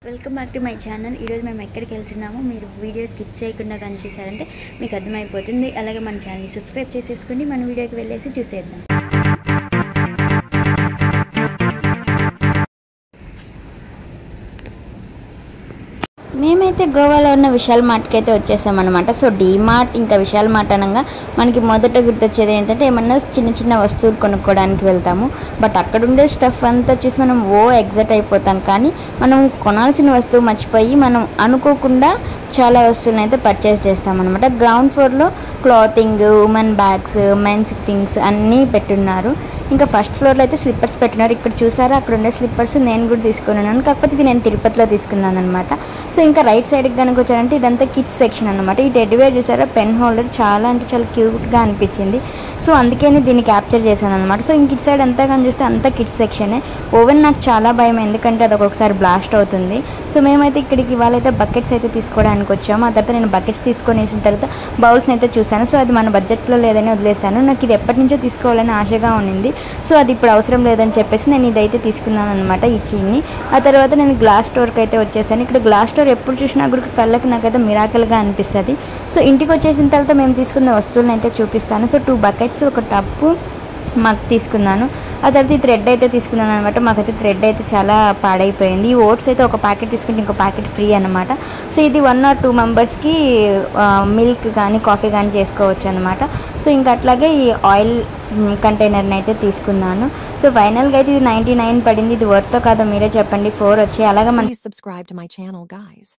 Welcome back to my channel. ఈరోజు మేము ఎక్కడికి వెళ్తున్నామో మీరు వీడియో స్కిప్ చేయకుండా కనిపిస్తారంటే మీకు అర్థమైపోతుంది. అలాగే మన ఛానల్ని సబ్స్క్రైబ్ చేసేసుకుని మన వీడియోకి వెళ్ళేసి చూసేద్దాం. మేమైతే గోవాలో ఉన్న విశాల్ మార్ట్కి అయితే వచ్చేసామన్నమాట. సో డీమార్ట్ ఇంకా విశాల్ మార్ట్ అనగా మనకి మొదట గుర్తొచ్చేది ఏంటంటే ఏమన్నా చిన్న చిన్న వస్తువులు కొనుక్కోవడానికి వెళ్తాము. బట్ అక్కడ ఉండే స్టఫ్ అంతా చూసి మనం ఎగ్జైట్ అయిపోతాం. కానీ మనం కొనాల్సిన వస్తువు మర్చిపోయి మనం అనుకోకుండా చాలా వస్తువులను అయితే పర్చేస్ చేస్తామన్నమాట. గ్రౌండ్ ఫ్లోర్లో clothing, women bags, men's things అన్నీ పెట్టున్నారు. ఇంకా ఫస్ట్ ఫ్లోర్లో అయితే స్లిప్పర్స్ పెట్టినారు. ఇక్కడ చూసారా, అక్కడ ఉండే స్లిప్పర్స్ నేను కూడా తీసుకున్నాను. కాకపోతే ఇది నేను తిరుపతిలో తీసుకున్నాను అనమాట. సో ఇంకా రైట్ సైడ్కి కనుక వచ్చారంటే ఇదంతా కిడ్స్ సెక్షన్ అనమాట. ఈ టెడ్డీవేర్ చూసారా, పెన్ హోల్డర్ చాలా అంటే చాలా క్యూట్గా అనిపించింది. సో అందుకే దీన్ని క్యాప్చర్ చేశాను అనమాట. సో ఇంక ఇటు సైడ్ అంతా కానీ చూస్తే అంతా కిడ్స్ సెక్షనే. ఓవెన్ నాకు చాలా భయం, ఎందుకంటే అది ఒక్కొక్కసారి బ్లాస్ట్ అవుతుంది. సో మేమైతే ఇక్కడికి ఇవాళైతే బకెట్స్ అయితే తీసుకోవడానికి వచ్చాము. ఆ తర్వాత నేను బకెట్స్ తీసుకొని వేసిన తర్వాత బౌల్స్ని అయితే చూసాను. సో అది మన బడ్జెట్లో లేదని వదిలేశాను. నాకు ఇది ఎప్పటి నుంచో తీసుకోవాలని ఆశగా ఉండింది. సో అది ఇప్పుడు అవసరం లేదని చెప్పేసి నేను ఇదైతే తీసుకున్నాను అనమాట, ఈ చీన్ని. ఆ తర్వాత నేను గ్లాస్ స్టోర్కి అయితే వచ్చేసాను. ఇక్కడ గ్లాస్ స్టోర్ ఎప్పుడు చూసినా కూడా కళ్ళకి నాకైతే మిరాకల్గా అనిపిస్తుంది. సో ఇంటికి వచ్చేసిన తర్వాత మేము తీసుకున్న వస్తువులను అయితే చూపిస్తాను. సో 2 బకెట్స్, ఒక టప్పు మాకు తీసుకున్నాను. ఆ తర్వాత ఈ థ్రెడ్ అయితే తీసుకున్నాను అనమాట. మాకైతే థ్రెడ్ అయితే చాలా పాడైపోయింది. ఈ ఓట్స్ అయితే ఒక ప్యాకెట్ తీసుకుంటే ఇంకో ప్యాకెట్ ఫ్రీ అనమాట. సో ఇది 1 or 2 మెంబర్స్కి మిల్క్ కానీ కాఫీ కానీ చేసుకోవచ్చు అనమాట. సో ఇంకా అట్లాగే ఈ ఆయిల్ కంటైనర్ని అయితే తీసుకున్నాను. సో ఫైనల్గా అయితే ఇది 99 పడింది. ఇది వర్త్ కాదో మీరే చెప్పండి. 4 వచ్చాయి. అలాగే మన subscribe to my channel, guys.